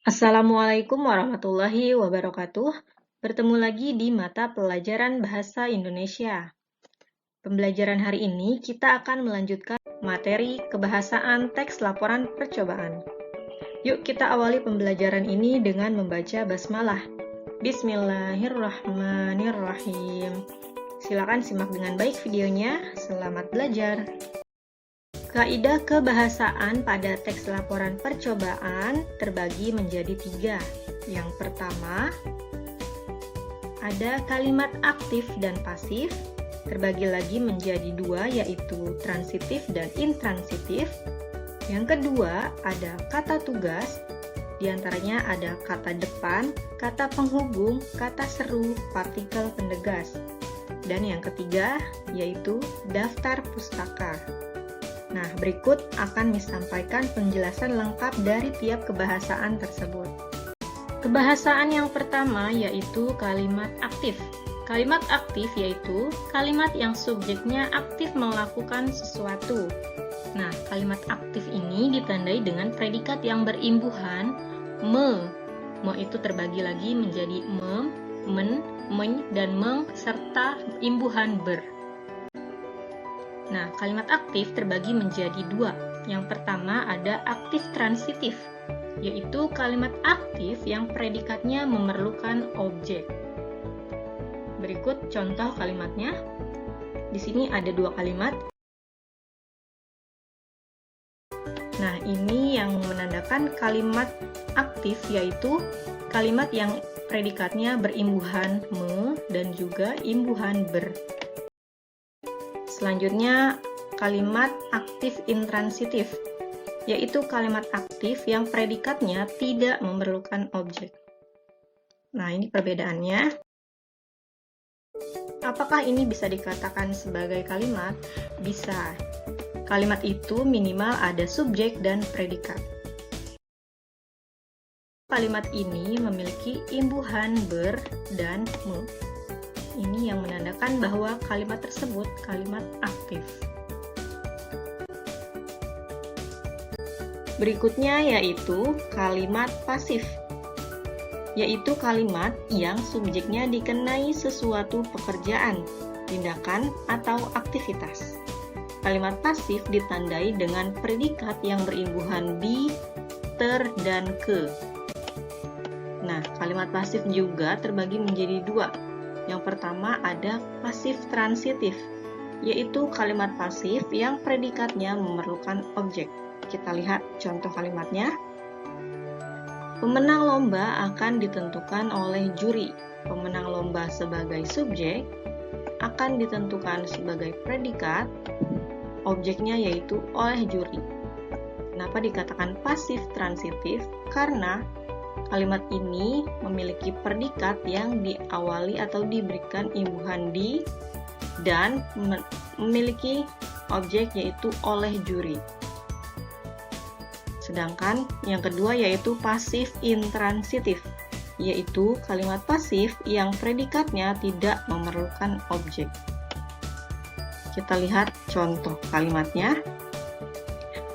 Assalamualaikum warahmatullahi wabarakatuh. Bertemu lagi di mata pelajaran Bahasa Indonesia. Pembelajaran hari ini kita akan melanjutkan materi kebahasaan teks laporan percobaan. Yuk kita awali pembelajaran ini dengan membaca basmalah. Bismillahirrahmanirrahim. Silakan simak dengan baik videonya. Selamat belajar. Kaidah kebahasaan pada teks laporan percobaan terbagi menjadi 3. Yang pertama, ada kalimat aktif dan pasif, terbagi lagi menjadi 2, yaitu transitif dan intransitif. Yang kedua, ada kata tugas, diantaranya ada kata depan, kata penghubung, kata seru, partikel pendegas. Dan yang ketiga, yaitu daftar pustaka. Nah, berikut akan disampaikan penjelasan lengkap dari tiap kebahasaan tersebut. Kebahasaan yang pertama yaitu kalimat aktif. Kalimat aktif yaitu kalimat yang subjeknya aktif melakukan sesuatu. Nah, kalimat aktif ini ditandai dengan predikat yang berimbuhan me. Me itu terbagi lagi menjadi mem, men, meny, dan meng, serta imbuhan ber. Nah, kalimat aktif terbagi menjadi 2. Yang pertama ada aktif transitif, yaitu kalimat aktif yang predikatnya memerlukan objek. Berikut contoh kalimatnya. Di sini ada 2 kalimat. Nah, ini yang menandakan kalimat aktif, yaitu kalimat yang predikatnya berimbuhan me dan juga imbuhan ber. Selanjutnya, kalimat aktif intransitif, yaitu kalimat aktif yang predikatnya tidak memerlukan objek. Nah, ini perbedaannya. Apakah ini bisa dikatakan sebagai kalimat? Bisa. Kalimat itu minimal ada subjek dan predikat. Kalimat ini memiliki imbuhan ber dan me. Ini yang menandakan bahwa kalimat tersebut kalimat aktif. Berikutnya yaitu kalimat pasif, yaitu kalimat yang subjeknya dikenai sesuatu pekerjaan, tindakan, atau aktivitas. Kalimat pasif ditandai dengan predikat yang berimbuhan di, ter, dan ke. Nah, kalimat pasif juga terbagi menjadi 2. Yang pertama ada pasif transitif, yaitu kalimat pasif yang predikatnya memerlukan objek. Kita lihat contoh kalimatnya. Pemenang lomba akan ditentukan oleh juri. Pemenang lomba sebagai subjek akan ditentukan sebagai predikat, objeknya yaitu oleh juri. Kenapa dikatakan pasif transitif? Karena kalimat ini memiliki predikat yang diawali atau diberikan imbuhan di dan memiliki objek yaitu oleh juri. Sedangkan yang kedua yaitu pasif intransitif, yaitu kalimat pasif yang predikatnya tidak memerlukan objek. Kita lihat contoh kalimatnya.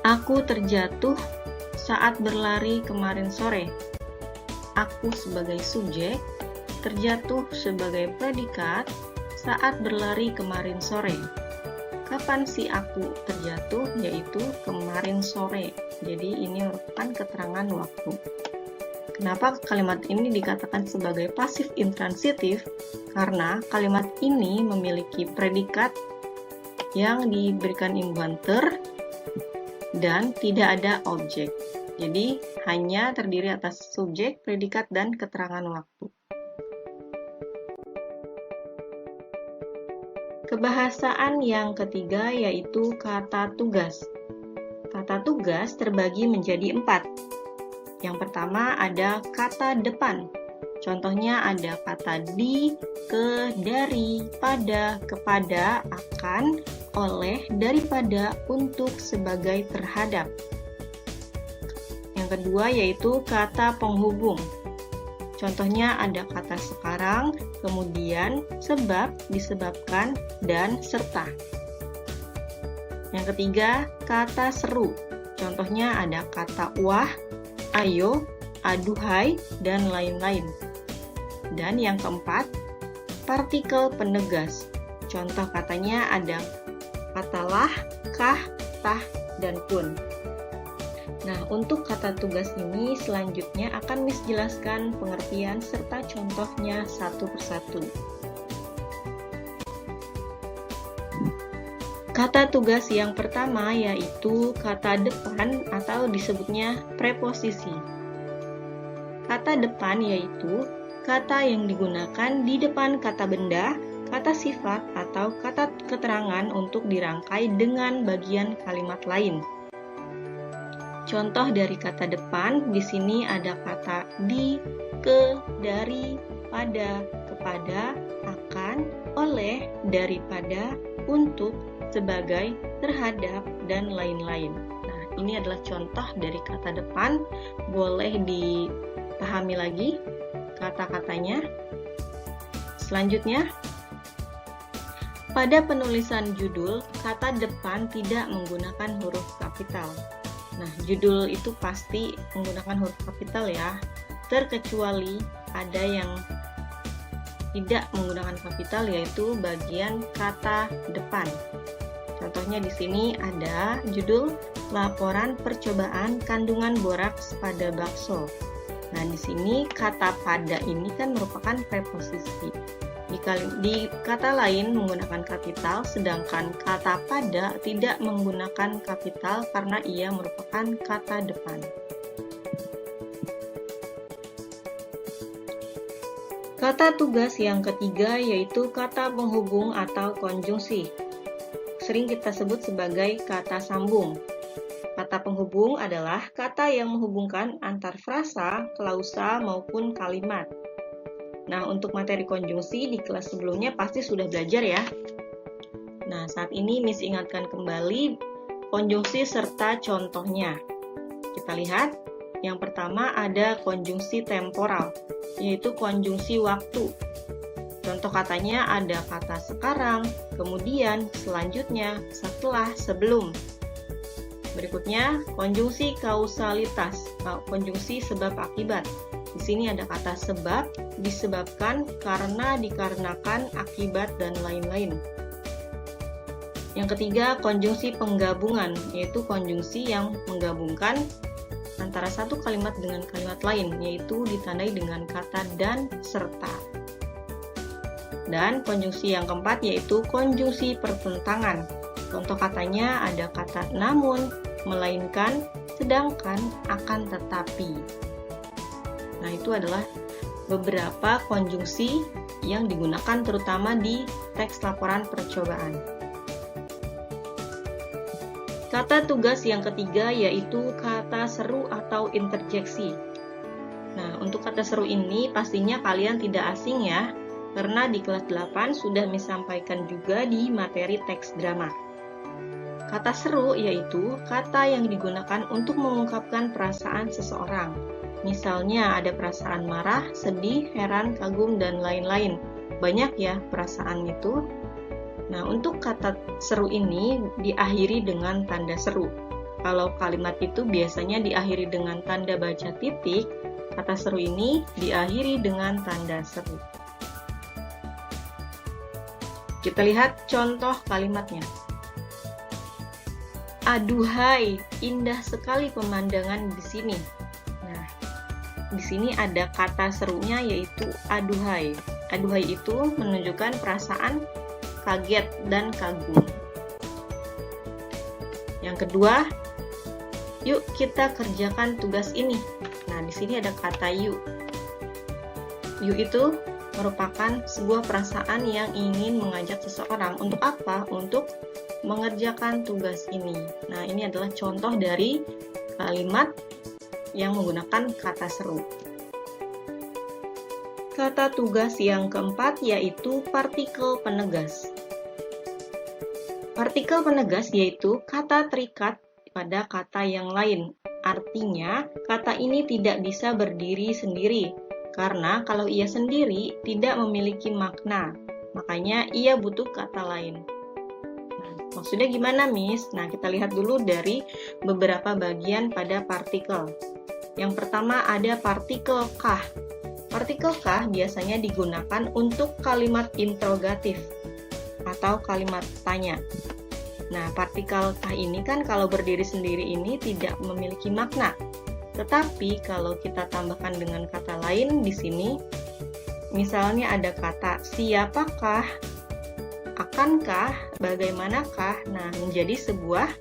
Aku terjatuh saat berlari kemarin sore. Aku sebagai subjek, terjatuh sebagai predikat saat berlari kemarin sore. Kapan si aku terjatuh? Yaitu kemarin sore. Jadi ini merupakan keterangan waktu. Kenapa kalimat ini dikatakan sebagai pasif intransitif? Karena kalimat ini memiliki predikat yang diberikan imbuhan ter dan tidak ada objek. Jadi, hanya terdiri atas subjek, predikat, dan keterangan waktu. Kebahasaan yang ketiga yaitu kata tugas. Kata tugas terbagi menjadi 4. Yang pertama ada kata depan. Contohnya ada kata di, ke, dari, pada, kepada, akan, oleh, daripada, untuk, sebagai, terhadap. Yang kedua yaitu kata penghubung. Contohnya ada kata sekarang, kemudian, sebab, disebabkan, dan serta. Yang ketiga, kata seru. Contohnya ada kata wah, ayo, aduhai, dan lain-lain. Dan yang keempat, partikel penegas. Contoh katanya ada kata lah, kah, tah, dan pun. Nah, untuk kata tugas ini selanjutnya akan Miss jelaskan pengertian serta contohnya satu persatu. Kata tugas yang pertama yaitu kata depan atau disebutnya preposisi. Kata depan yaitu kata yang digunakan di depan kata benda, kata sifat, atau kata keterangan untuk dirangkai dengan bagian kalimat lain. Contoh dari kata depan di sini ada kata di, ke, dari, pada, kepada, akan, oleh, daripada, untuk, sebagai, terhadap, dan lain-lain. Nah, ini adalah contoh dari kata depan. Boleh dipahami lagi kata-katanya. Selanjutnya, pada penulisan judul, kata depan tidak menggunakan huruf kapital. Nah, judul itu pasti menggunakan huruf kapital ya, terkecuali ada yang tidak menggunakan kapital, yaitu bagian kata depan. Contohnya di sini ada judul laporan percobaan kandungan boraks pada bakso. Nah, di sini kata pada ini kan merupakan preposisi. Di kata lain menggunakan kapital, sedangkan kata pada tidak menggunakan kapital karena ia merupakan kata depan. Kata tugas yang ketiga yaitu kata penghubung atau konjungsi. Sering kita sebut sebagai kata sambung. Kata penghubung adalah kata yang menghubungkan antar frasa, klausa, maupun kalimat. Nah, untuk materi konjungsi di kelas sebelumnya pasti sudah belajar ya. Nah, saat ini Miss ingatkan kembali konjungsi serta contohnya. Kita lihat, yang pertama ada konjungsi temporal, yaitu konjungsi waktu. Contoh katanya ada kata sekarang, kemudian, selanjutnya, setelah, sebelum. Berikutnya, konjungsi kausalitas, konjungsi sebab akibat. Di sini ada kata sebab, disebabkan, karena, dikarenakan, akibat, dan lain-lain. Yang ketiga, konjungsi penggabungan, yaitu konjungsi yang menggabungkan antara satu kalimat dengan kalimat lain, yaitu ditandai dengan kata dan serta. Dan konjungsi yang keempat yaitu konjungsi pertentangan. Contoh katanya ada kata namun, melainkan, sedangkan, akan tetapi. Nah, itu adalah beberapa konjungsi yang digunakan terutama di teks laporan percobaan. Kata tugas yang ketiga yaitu kata seru atau interjeksi. Nah, untuk kata seru ini pastinya kalian tidak asing ya, karena di kelas 8 sudah disampaikan juga di materi teks drama. Kata seru yaitu kata yang digunakan untuk mengungkapkan perasaan seseorang. Misalnya ada perasaan marah, sedih, heran, kagum, dan lain-lain. Banyak ya perasaan itu. Nah, untuk kata seru ini diakhiri dengan tanda seru. Kalau kalimat itu biasanya diakhiri dengan tanda baca titik, kata seru ini diakhiri dengan tanda seru. Kita lihat contoh kalimatnya. Aduhai, indah sekali pemandangan di sini. Nah, di sini ada kata serunya yaitu aduhai. Aduhai itu menunjukkan perasaan kaget dan kagum. Yang kedua, yuk kita kerjakan tugas ini. Nah, di sini ada kata yuk. Yuk itu merupakan sebuah perasaan yang ingin mengajak seseorang. Untuk apa? Untuk mengerjakan tugas ini. Nah, ini adalah contoh dari kalimat yang menggunakan kata seru. Kata tugas yang keempat yaitu partikel penegas. Partikel penegas yaitu kata terikat pada kata yang lain. Artinya, kata ini tidak bisa berdiri sendiri, karena kalau ia sendiri tidak memiliki makna. Makanya ia butuh kata lain. Nah, maksudnya gimana, Miss? Nah, kita lihat dulu dari beberapa bagian pada partikel. Yang pertama ada partikel kah. Partikel kah biasanya digunakan untuk kalimat interrogatif atau kalimat tanya. Nah, partikel kah ini kan kalau berdiri sendiri ini tidak memiliki makna. Tetapi kalau kita tambahkan dengan kata lain di sini, misalnya ada kata siapakah, akankah, bagaimanakah, nah menjadi sebuah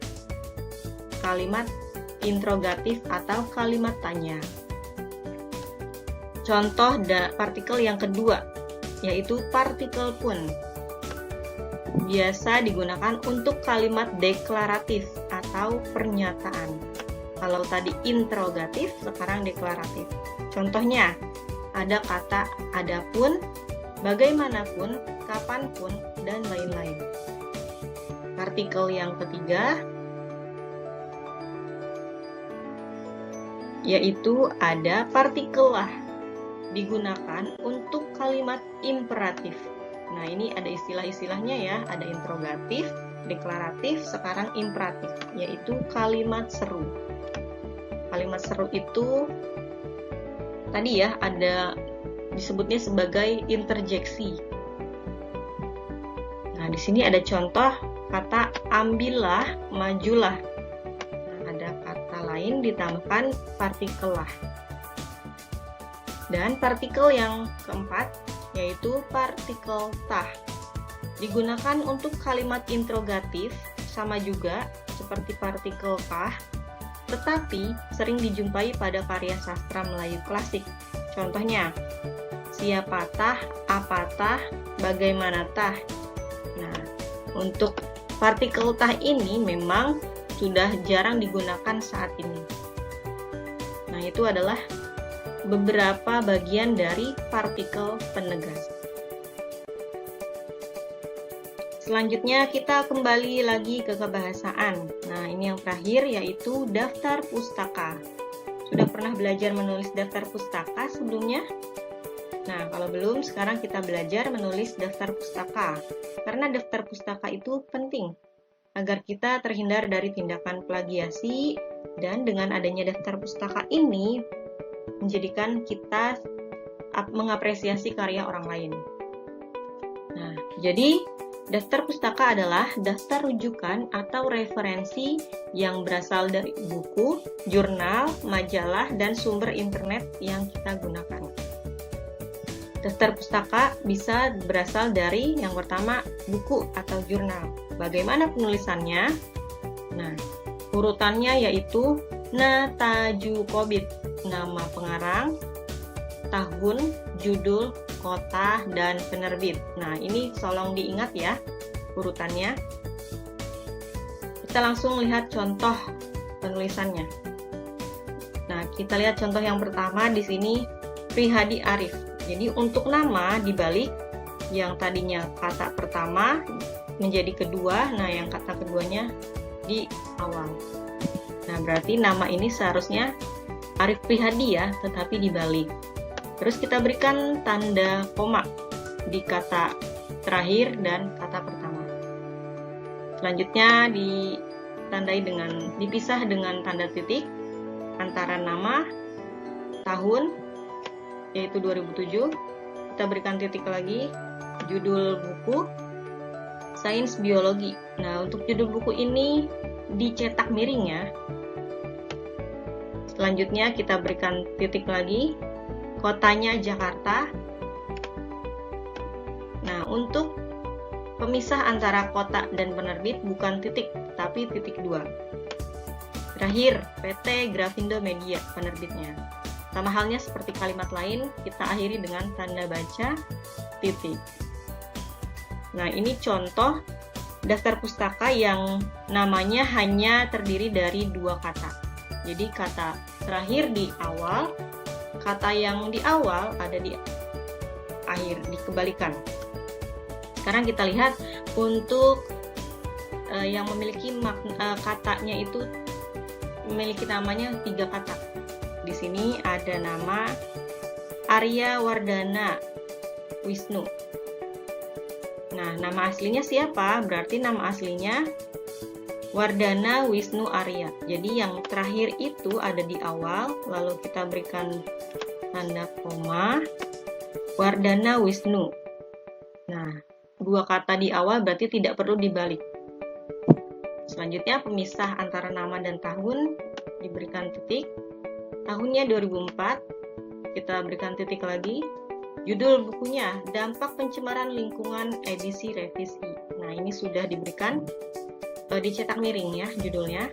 kalimat interrogatif atau kalimat tanya. Contoh partikel yang kedua, yaitu partikel pun. Biasa digunakan untuk kalimat deklaratif atau pernyataan. Kalau tadi interrogatif, sekarang deklaratif. Contohnya, ada kata adapun, bagaimanapun, kapanpun, dan lain-lain. Partikel yang ketiga, yaitu ada partikel lah. Digunakan untuk kalimat imperatif. Nah, ini ada istilah-istilahnya ya, ada interrogatif, deklaratif, sekarang imperatif, yaitu kalimat seru. Kalimat seru itu tadi ya ada disebutnya sebagai interjeksi. Nah, di sini ada contoh kata ambillah, majulah. Nah, ada kata lain ditambahkan partikel lah. Dan partikel yang keempat yaitu partikel tah. Digunakan untuk kalimat interrogatif, sama juga seperti partikel kah, tetapi sering dijumpai pada karya sastra Melayu klasik. Contohnya, siapa tah, apa tah, bagaimana tah. Nah, untuk partikel tah ini memang sudah jarang digunakan saat ini. Nah, itu adalah beberapa bagian dari partikel penegas. Selanjutnya kita kembali lagi ke kebahasaan. Nah, ini yang terakhir yaitu daftar pustaka. Sudah pernah belajar menulis daftar pustaka sebelumnya? Nah, kalau belum, sekarang kita belajar menulis daftar pustaka. Karena daftar pustaka itu penting agar kita terhindar dari tindakan plagiasi, dan dengan adanya daftar pustaka ini menjadikan kita mengapresiasi karya orang lain. Nah, jadi daftar pustaka adalah daftar rujukan atau referensi yang berasal dari buku, jurnal, majalah, dan sumber internet yang kita gunakan. Daftar pustaka bisa berasal dari yang pertama buku atau jurnal. Bagaimana penulisannya? Nah, urutannya yaitu Natajukobit, nama pengarang, tahun, judul, kota, dan penerbit. Nah, ini tolong diingat ya urutannya. Kita langsung lihat contoh penulisannya. Nah, kita lihat contoh yang pertama di sini, Prihadi Arif. Jadi untuk nama dibalik, yang tadinya kata pertama menjadi kedua, nah yang kata keduanya di awal. Nah, berarti nama ini seharusnya Arif Prihadi ya, tetapi dibalik. Terus kita berikan tanda koma di kata terakhir dan kata pertama. Selanjutnya dipisah dengan tanda titik antara nama, tahun, yaitu 2007. Kita berikan titik lagi, judul buku, sains biologi. Nah, untuk judul buku ini dicetak miring ya. Selanjutnya kita berikan titik lagi, kotanya Jakarta. Nah, untuk pemisah antara kota dan penerbit bukan titik, tapi titik 2. Terakhir, PT Grafindo Media penerbitnya. Sama halnya seperti kalimat lain, kita akhiri dengan tanda baca titik. Nah, ini contoh daftar pustaka yang namanya hanya terdiri dari 2 kata. Jadi kata terakhir di awal, kata yang di awal ada di akhir, dikembalikan. Sekarang kita lihat untuk yang memiliki katanya itu memiliki namanya 3 kata. Di sini ada nama Arya Wardana Wisnu. Nah, nama aslinya siapa? Berarti nama aslinya Wardana Wisnu Arya. Jadi yang terakhir itu ada di awal, lalu kita berikan tanda koma. Wardana Wisnu. Nah, dua kata di awal berarti tidak perlu dibalik. Selanjutnya pemisah antara nama dan tahun diberikan titik. Tahunnya 2004, kita berikan titik lagi. Judul bukunya, Dampak Pencemaran Lingkungan edisi revisi. Nah, ini sudah diberikan dicetak miring ya judulnya.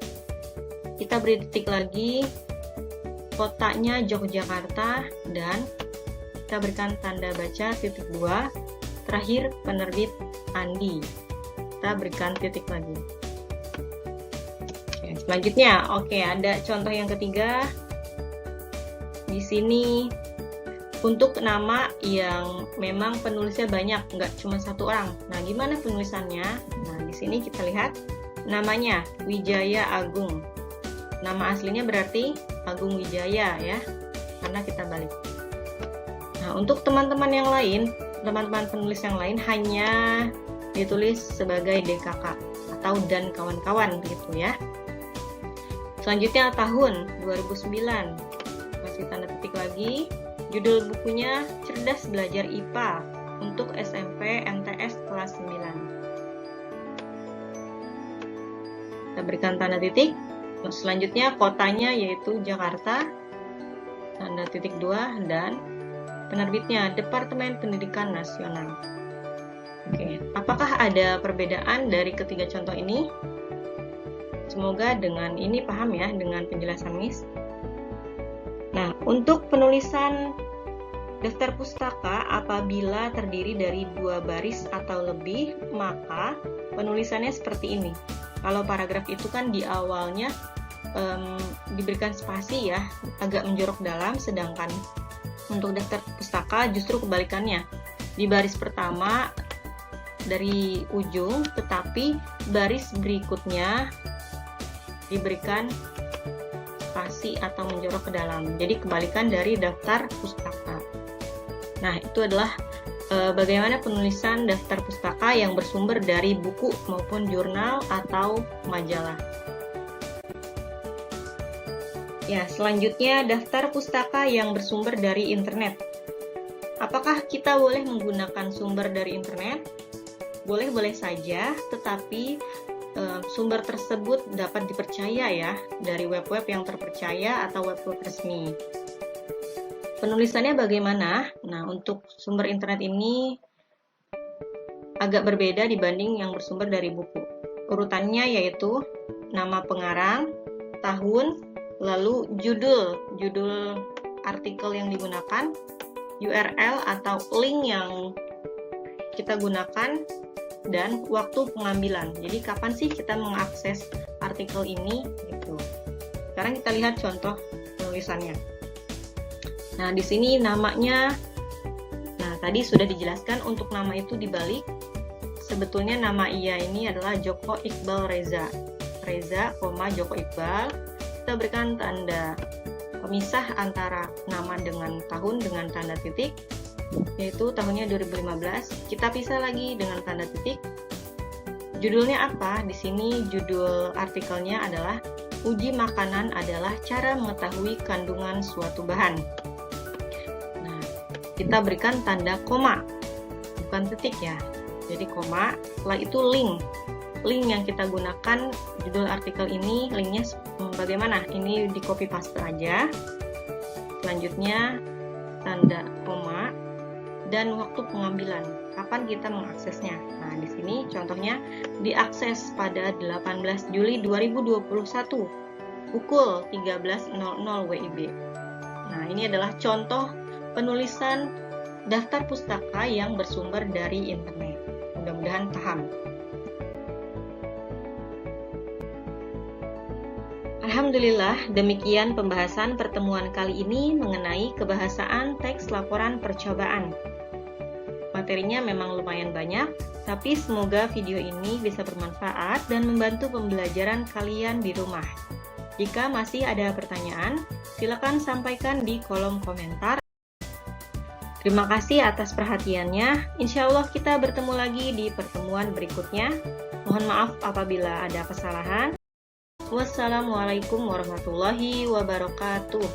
Kita beri titik lagi, kotanya Yogyakarta, dan kita berikan tanda baca titik 2. Terakhir penerbit Andi. Kita berikan titik lagi. Oke, selanjutnya, ada contoh yang ketiga. Di sini untuk nama yang memang penulisnya banyak, nggak cuma satu orang. Nah, gimana penulisannya? Nah, di sini kita lihat namanya Wijaya Agung. Nama aslinya berarti Agung Wijaya ya, karena kita balik. Nah, untuk teman-teman yang lain, teman-teman penulis yang lain hanya ditulis sebagai DKK atau dan kawan-kawan begitu ya. Selanjutnya tahun 2009. Masih tanda titik lagi. Judul bukunya Cerdas Belajar IPA untuk SMP MTS kelas 9. Kita berikan tanda titik. Selanjutnya kotanya yaitu Jakarta, tanda titik 2, dan penerbitnya Departemen Pendidikan Nasional. Oke, apakah ada perbedaan dari ketiga contoh ini? Semoga dengan ini paham ya dengan penjelasan Miss. Nah, untuk penulisan daftar pustaka apabila terdiri dari 2 baris atau lebih, maka penulisannya seperti ini. Kalau paragraf itu kan di awalnya diberikan spasi ya, agak menjorok dalam, sedangkan untuk daftar pustaka justru kebalikannya. Di baris pertama dari ujung, tetapi baris berikutnya diberikan spasi atau menjorok ke dalam. Jadi kebalikan dari daftar pustaka. Nah, itu adalah bagaimana penulisan daftar pustaka yang bersumber dari buku maupun jurnal atau majalah. Ya, selanjutnya daftar pustaka yang bersumber dari internet. Apakah kita boleh menggunakan sumber dari internet? Boleh-boleh saja, tetapi sumber tersebut dapat dipercaya ya, dari web-web yang terpercaya atau web-web resmi. Penulisannya bagaimana? Nah, untuk sumber internet ini agak berbeda dibanding yang bersumber dari buku. Urutannya yaitu nama pengarang, tahun, lalu judul artikel yang digunakan, URL atau link yang kita gunakan, dan waktu pengambilan. Jadi kapan sih kita mengakses artikel ini gitu. Sekarang kita lihat contoh penulisannya. Nah, di sini namanya, nah tadi sudah dijelaskan untuk nama itu dibalik. Sebetulnya nama ia ini adalah Joko Iqbal Reza. Reza, Joko Iqbal. Kita berikan tanda pemisah antara nama dengan tahun dengan tanda titik, yaitu tahunnya 2015. Kita pisah lagi dengan tanda titik. Judulnya apa? Di sini judul artikelnya adalah Uji Makanan adalah cara mengetahui kandungan suatu bahan. Nah, kita berikan tanda koma, bukan titik ya. Jadi koma, setelah itu link. Link yang kita gunakan judul artikel ini, linknya bagaimana? Ini di copy paste aja. Selanjutnya tanda koma dan waktu pengambilan. Kapan kita mengaksesnya? Nah, di sini contohnya diakses pada 18 Juli 2021 pukul 13.00 WIB. Nah, ini adalah contoh penulisan daftar pustaka yang bersumber dari internet. Mudah-mudahan paham. Alhamdulillah, demikian pembahasan pertemuan kali ini mengenai kebahasaan teks laporan percobaan. Materinya memang lumayan banyak, tapi semoga video ini bisa bermanfaat dan membantu pembelajaran kalian di rumah. Jika masih ada pertanyaan, silakan sampaikan di kolom komentar. Terima kasih atas perhatiannya. Insya Allah kita bertemu lagi di pertemuan berikutnya. Mohon maaf apabila ada kesalahan. Wassalamualaikum warahmatullahi wabarakatuh.